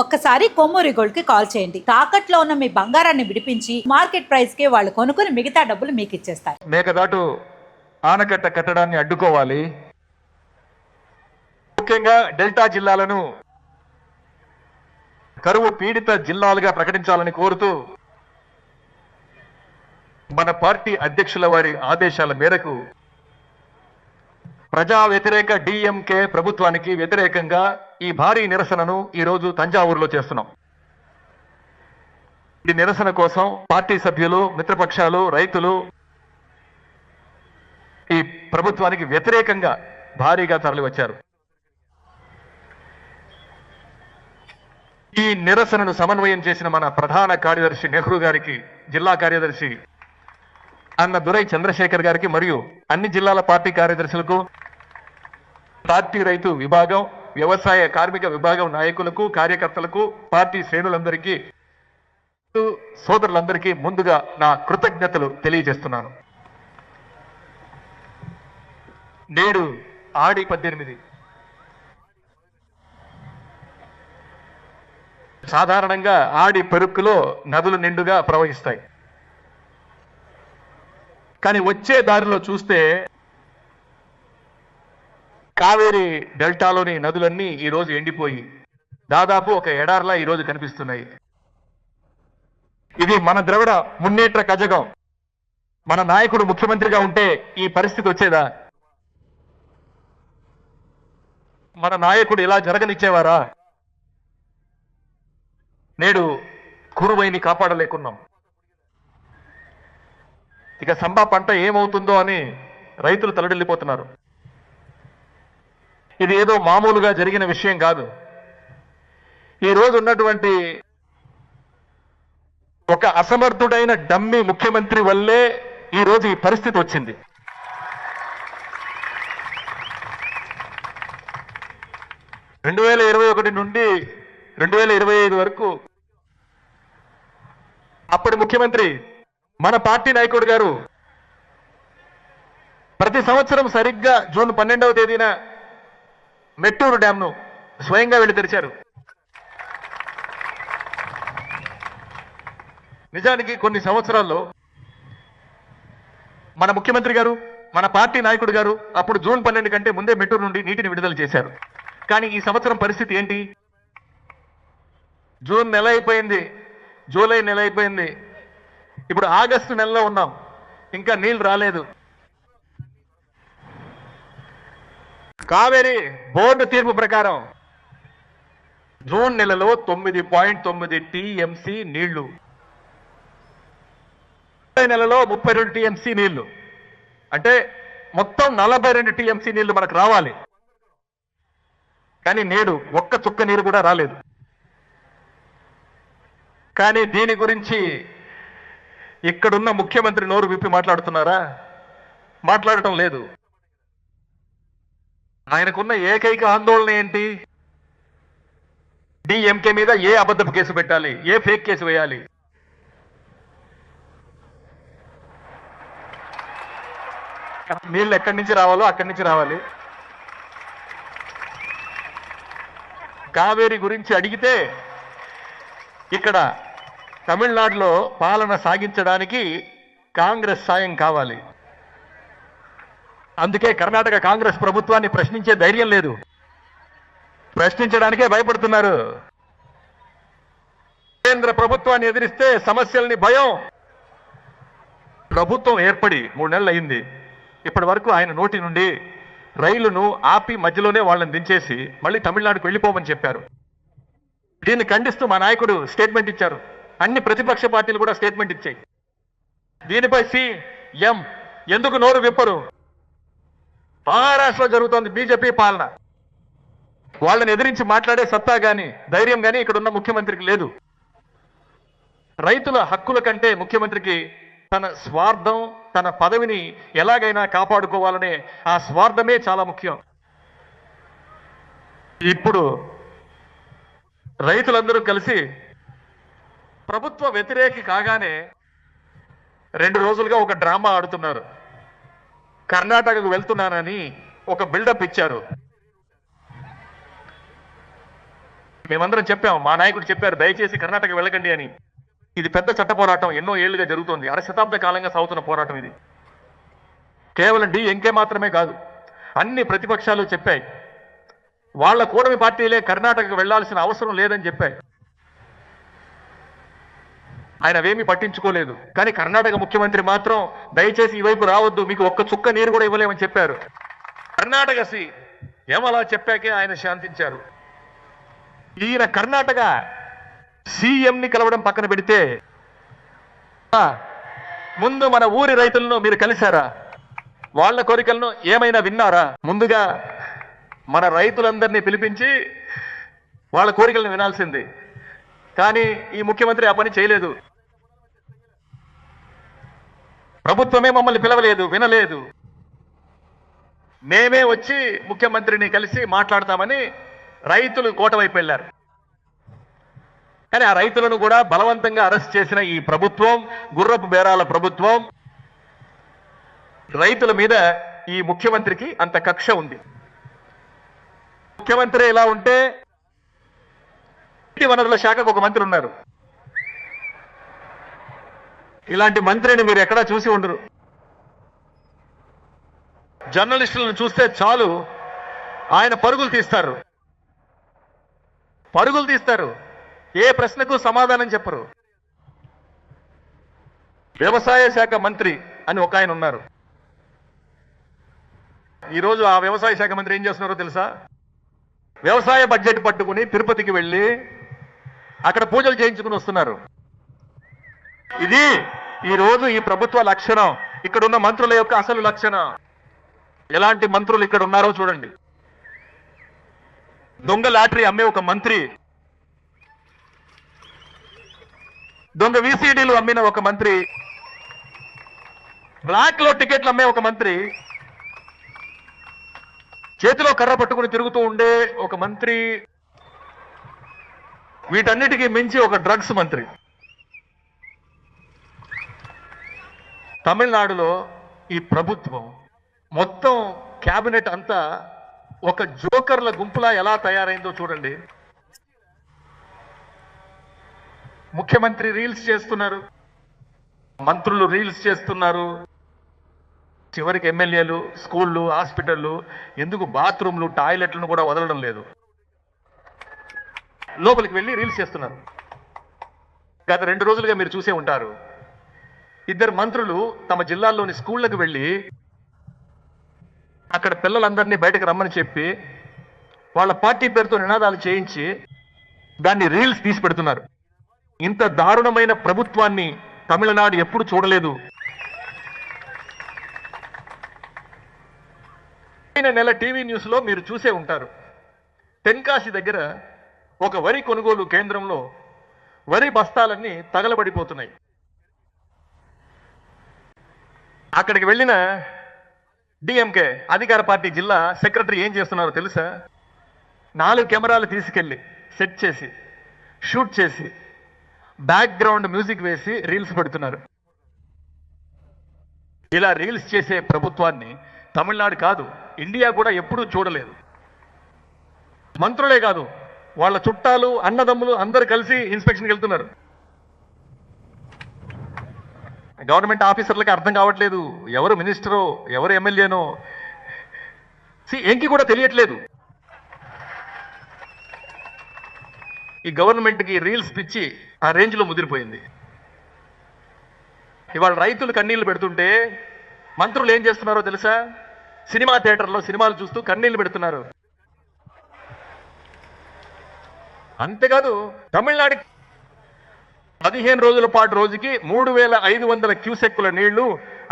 ఒక్కసారి కొమ్మూరి గోల్డ్ కి కాల్ చేయండి. తాకట్లో ఉన్న మీ బంగారాన్ని విడిపించి మార్కెట్ ప్రైస్ కి వాళ్ళు కొనుక్కుని మిగతా డబ్బులు మీకు ఇచ్చేస్తారు. మేకదాటు ఆనకట్ట కట్టడాన్ని అడ్డుకోవాలి. ముఖ్యంగా డెల్టా జిల్లాలను కరువు పీడిత జిల్లాలుగా ప్రకటించాలని కోరుతూ మన పార్టీ అధ్యక్షుల వారి ఆదేశాల మేరకు ప్రజా వ్యతిరేక డిఎంకే ప్రభుత్వానికి వ్యతిరేకంగా ఈ భారీ నిరసనను ఈరోజు తంజావూరులో చేస్తున్నాం. ఈ నిరసన కోసం పార్టీ సభ్యులు, మిత్రపక్షాలు, రైతులు ఈ ప్రభుత్వానికి వ్యతిరేకంగా భారీగా తరలివచ్చారు. ఈ నిరసనను సమన్వయం చేసిన మన ప్రధాన కార్యదర్శి నెహ్రూ గారికి, జిల్లా కార్యదర్శి అన్న దురై చంద్రశేఖర్ గారికి మరియు అన్ని జిల్లాల పార్టీ కార్యదర్శులకు, పార్టీ రైతు విభాగం, వ్యవసాయ కార్మిక విభాగం నాయకులకు, కార్యకర్తలకు, పార్టీ శ్రేణులందరికీ, సోదరులందరికీ ముందుగా నా కృతజ్ఞతలు తెలియజేస్తున్నాను. నేడు ఆడి 18 సాధారణంగా ఆడి పెరుక్కులో నదులు నిండుగా ప్రవహిస్తాయి. కానీ వచ్చే దారిలో చూస్తే కావేరీ డెల్టాలోని నదులన్నీ ఈరోజు ఎండిపోయి దాదాపు ఒక ఎడార్లా ఈరోజు కనిపిస్తున్నాయి. ఇది మన ద్రవిడ మున్నేట్ర కజగం. మన నాయకుడు ముఖ్యమంత్రిగా ఉంటే ఈ పరిస్థితి వచ్చేదా? మన నాయకుడు ఇలా జరగనిచ్చేవారా? నేడు కురువైని కాపాడలేకున్నాం. ఇక సంబా పంట ఏమవుతుందో అని రైతులు తలడిల్లిపోతున్నారు. ఇది ఏదో మామూలుగా జరిగిన విషయం కాదు. ఈ రోజు ఉన్నటువంటి ఒక అసమర్థుడైన డమ్మి ముఖ్యమంత్రి వల్లే ఈ రోజు ఈ పరిస్థితి వచ్చింది. రెండు 2021 నుండి 2025 వరకు అప్పటి ముఖ్యమంత్రి మన పార్టీ నాయకుడు గారు ప్రతి సంవత్సరం సరిగ్గా జూన్ 12వ తేదీన మెట్టూరు డ్యాంను స్వయంగా వెళ్లి తెరిచారు. నిజానికి కొన్ని సంవత్సరాల్లో మన ముఖ్యమంత్రి గారు, మన పార్టీ నాయకుడు గారు అప్పుడు జూన్ 12 కంటే ముందే మెట్టూరు నుండి నీటిని విడుదల చేశారు. కానీ ఈ సంవత్సరం పరిస్థితి ఏంటి? జూన్ నెల అయిపోయింది, జూలై నెల అయిపోయింది, ఇప్పుడు ఆగస్టు నెలలో ఉన్నాం, ఇంకా నీళ్లు రాలేదు. కావేరీ బోర్డు తీర్పు ప్రకారం జూన్ నెలలో 9.9 టీఎంసీ నీళ్లు, జూలై నెలలో 32 టీఎంసీ నీళ్లు, అంటే మొత్తం 42 టీఎంసీ నీళ్లు మనకు రావాలి. కానీ నేడు ఒక్క చుక్క నీరు కూడా రాలేదు. కానీ దీని గురించి ఇక్కడున్న ముఖ్యమంత్రి నోరు విప్పి మాట్లాడుతున్నారా? మాట్లాడటం లేదు. ఆయనకున్న ఏకైక ఆందోళన ఏంటి? డిఎంకే మీద ఏ అబద్ధపు కేసు పెట్టాలి, ఏ ఫేక్ కేసు వేయాలి. నీళ్ళు ఎక్కడి నుంచి రావాలో అక్కడి నుంచి రావాలి. కావేరీ గురించి అడిగితే ఇక్కడ తమిళనాడులో పాలన సాగించడానికి కాంగ్రెస్ సాయం కావాలి. అందుకే కర్ణాటక కాంగ్రెస్ ప్రభుత్వాన్ని ప్రశ్నించే ధైర్యం లేదు, ప్రశ్నించడానికే భయపడుతున్నారు. కేంద్ర ప్రభుత్వాన్ని ఎదిరిస్తే సమస్యల్ని భయం. ప్రభుత్వం ఏర్పడి 3 నెలలు అయింది. ఇప్పటి వరకు ఆయన నోటి నుండి రైలును ఆపి మధ్యలోనే వాళ్ళని దించేసి మళ్ళీ తమిళనాడుకు వెళ్ళిపోమని చెప్పారు. దీన్ని ఖండిస్తూ మా నాయకుడు స్టేట్మెంట్ ఇచ్చారు. అన్ని ప్రతిపక్ష పార్టీలు కూడా స్టేట్మెంట్ ఇచ్చాయి. దీనిపై సీఎం ఎందుకు నోరు విప్పరు? మహారాష్ట్రలో జరుగుతోంది బీజేపీ పాలన. వాళ్ళని ఎదిరించి మాట్లాడే సత్తా గాని ధైర్యం గాని ఇక్కడ ఉన్న ముఖ్యమంత్రికి లేదు. రైతుల హక్కుల కంటే ముఖ్యమంత్రికి తన స్వార్థం, తన పదవిని ఎలాగైనా కాపాడుకోవాలనే ఆ స్వార్థమే చాలా ముఖ్యం. ఇప్పుడు రైతులందరూ కలిసి ప్రభుత్వ వ్యతిరేకి కాగానే 2 రోజులుగా ఒక డ్రామా ఆడుతున్నారు. కర్ణాటకకు వెళ్తున్నానని ఒక బిల్డప్ ఇచ్చారు. మేమందరం చెప్పాం, మా నాయకుడు చెప్పారు దయచేసి కర్ణాటక వెళ్ళకండి అని. ఇది పెద్ద చట్ట పోరాటం, ఎన్నో ఏళ్లుగా జరుగుతోంది, అర శతాబ్ద కాలంగా సాగుతున్న పోరాటం ఇది. కేవలం ఎంకే మాత్రమే కాదు, అన్ని ప్రతిపక్షాలు చెప్పాయి. వాళ్ళ కూటమి పార్టీలే కర్ణాటకకు వెళ్లాల్సిన అవసరం లేదని చెప్పాయి. ఆయన అవేమీ పట్టించుకోలేదు. కానీ కర్ణాటక ముఖ్యమంత్రి మాత్రం దయచేసి ఈ వైపు రావద్దు, మీకు ఒక్క చుక్క నీరు కూడా ఇవ్వలేమని చెప్పారు. కర్ణాటక ఏమలా చెప్పాకే ఆయన శాంతించారు. ఈయన కర్ణాటక సీఎంని కలవడం పక్కన పెడితే ముందు మన ఊరి రైతులను మీరు కలిశారా? వాళ్ళ కోరికలను ఏమైనా విన్నారా? ముందుగా మన రైతులందరినీ పిలిపించి వాళ్ళ కోరికలను వినాల్సింది. కానీ ఈ ముఖ్యమంత్రి ఆ పని చేయలేదు. ప్రభుత్వమే మమ్మల్ని పిలవలేదు, వినలేదు. మేమే వచ్చి ముఖ్యమంత్రిని కలిసి మాట్లాడతామని రైతులు కోట వైపు వెళ్ళారు. కానీ ఆ రైతులను కూడా బలవంతంగా అరెస్ట్ చేసిన ఈ ప్రభుత్వం, గుర్రపు బేరాల ప్రభుత్వం, రైతుల మీద ఈ ముఖ్యమంత్రికి అంత కక్ష ఉంది. ముఖ్యమంత్రి ఇలా ఉంటే నీటి వనరుల శాఖకు ఒక మంత్రి ఉన్నారు. ఇలాంటి మంత్రిని మీరు ఎక్కడా చూసి ఉండరు. జర్నలిస్టులను చూస్తే చాలు ఆయన పరుగులు తీస్తారు, ఏ ప్రశ్నకు సమాధానం చెప్పరు. వ్యవసాయ శాఖ మంత్రి అని ఒక ఆయన ఉన్నారు. ఈరోజు ఆ వ్యవసాయ శాఖ మంత్రి ఏం చేస్తున్నారో తెలుసా? వ్యవసాయ బడ్జెట్ పట్టుకుని తిరుపతికి వెళ్ళి అక్కడ పూజలు చేయించుకుని వస్తున్నారు. ఇది ఈరోజు ఈ ప్రభుత్వ లక్షణం, ఇక్కడ ఉన్న మంత్రుల యొక్క అసలు లక్షణం. ఎలాంటి మంత్రులు ఇక్కడ ఉన్నారో చూడండి. దొంగ లాటరీ అమ్మే ఒక మంత్రి, దొంగ విసిడీలు అమ్మిన ఒక మంత్రి, బ్లాక్ లో టికెట్లు అమ్మే ఒక మంత్రి, చేతిలో కర్ర పట్టుకుని తిరుగుతూ ఉండే ఒక మంత్రి, వీటన్నిటికీ మించి ఒక డ్రగ్స్ మంత్రి. తమిళనాడులో ఈ ప్రభుత్వం మొత్తం క్యాబినెట్ అంతా ఒక జోకర్ల గుంపులా ఎలా తయారైందో చూడండి. ముఖ్యమంత్రి రీల్స్ చేస్తున్నారు, మంత్రులు రీల్స్ చేస్తున్నారు, చివరికి ఎమ్మెల్యేలు స్కూళ్ళు, హాస్పిటళ్ళు, ఎందుకు బాత్రూమ్లు, టాయిలెట్లను కూడా వదలడం లేదు, లోపలికి వెళ్ళి రీల్స్ చేస్తున్నారు. గత 2 రోజులుగా మీరు చూసే ఉంటారు, ఇద్దరు మంత్రులు తమ జిల్లాల్లోని స్కూళ్లకు వెళ్ళి అక్కడ పిల్లలందరినీ బయటకు రమ్మని చెప్పి వాళ్ళ పార్టీ పేరుతో నినాదాలు చేయించి దాన్ని రీల్స్ తీసి పెడుతున్నారు. ఇంత దారుణమైన ప్రభుత్వాన్ని తమిళనాడు ఎప్పుడు చూడలేదు. నెల టీవీ న్యూస్ లో మీరు చూసే ఉంటారు, తెన్కాశి దగ్గర ఒక వరి కొనుగోలు కేంద్రంలో వరి బస్తాలన్నీ తగలబడిపోతున్నాయి. అక్కడికి వెళ్ళిన డిఎంకే అధికార పార్టీ జిల్లా సెక్రటరీ ఏం చేస్తున్నారో తెలుసా? 4 కెమెరాలు తీసుకెళ్లి సెట్ చేసి, షూట్ చేసి, బ్యాక్గ్రౌండ్ మ్యూజిక్ వేసి రీల్స్ పెడుతున్నారు. ఇలా రీల్స్ చేసే ప్రభుత్వాన్ని తమిళనాడు కాదు, ఇండియా కూడా ఎప్పుడూ చూడలేదు. మంత్రులే కాదు, వాళ్ళ చుట్టాలు, అన్నదమ్ములు అందరు కలిసి ఇన్స్పెక్షన్కి వెళ్తున్నారు. గవర్నమెంట్ ఆఫీసర్లకి అర్థం కావట్లేదు ఎవరు మినిస్టరో ఎవరు ఎమ్మెల్యేనో, ఎంకి కూడా తెలియట్లేదు. ఈ గవర్నమెంట్కి రీల్స్ పిచ్చి ఆ రేంజ్లో ముదిరిపోయింది. ఇవాళ రైతులు కన్నీళ్లు పెడుతుంటే మంత్రులు ఏం చేస్తున్నారో తెలుసా? సినిమా థియేటర్లో సినిమాలు చూస్తూ కన్నీళ్లు పెడుతున్నారు. అంతేకాదు, తమిళనాడు 15 రోజుల పాటు రోజుకి 3500 క్యూసెక్కుల నీళ్లు,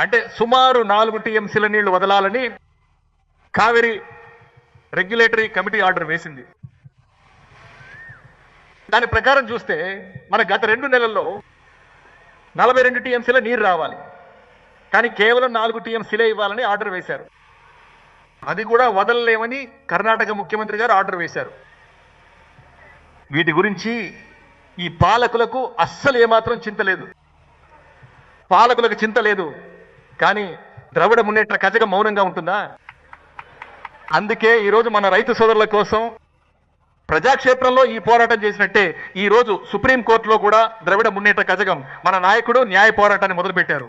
అంటే సుమారు 4 టీఎంసీల నీళ్లు వదలాలని కావేరీ రెగ్యులేటరీ కమిటీ ఆర్డర్ వేసింది. దాని ప్రకారం చూస్తే మన గత 2 నెలల్లో 42 టీఎంసీల నీరు రావాలి, కానీ కేవలం 4 టీఎంసీలే ఇవ్వాలని ఆర్డర్ వేశారు. అది కూడా వదలలేమని కర్ణాటక ముఖ్యమంత్రి గారు ఆర్డర్ వేశారు. వీటి గురించి ఈ పాలకులకు అస్సలు ఏమాత్రం చింత లేదు. పాలకులకు చింత లేదు, కానీ ద్రవిడ మున్నేట్ర కజగం మౌనంగా ఉంటుందా? అందుకే ఈరోజు మన రైతు సోదరుల కోసం ప్రజాక్షేత్రంలో ఈ పోరాటం చేసినట్టే ఈ రోజు సుప్రీంకోర్టులో కూడా ద్రవిడ మున్నేట్ర కజగం మన నాయకుడు న్యాయ పోరాటాన్ని మొదలుపెట్టారు.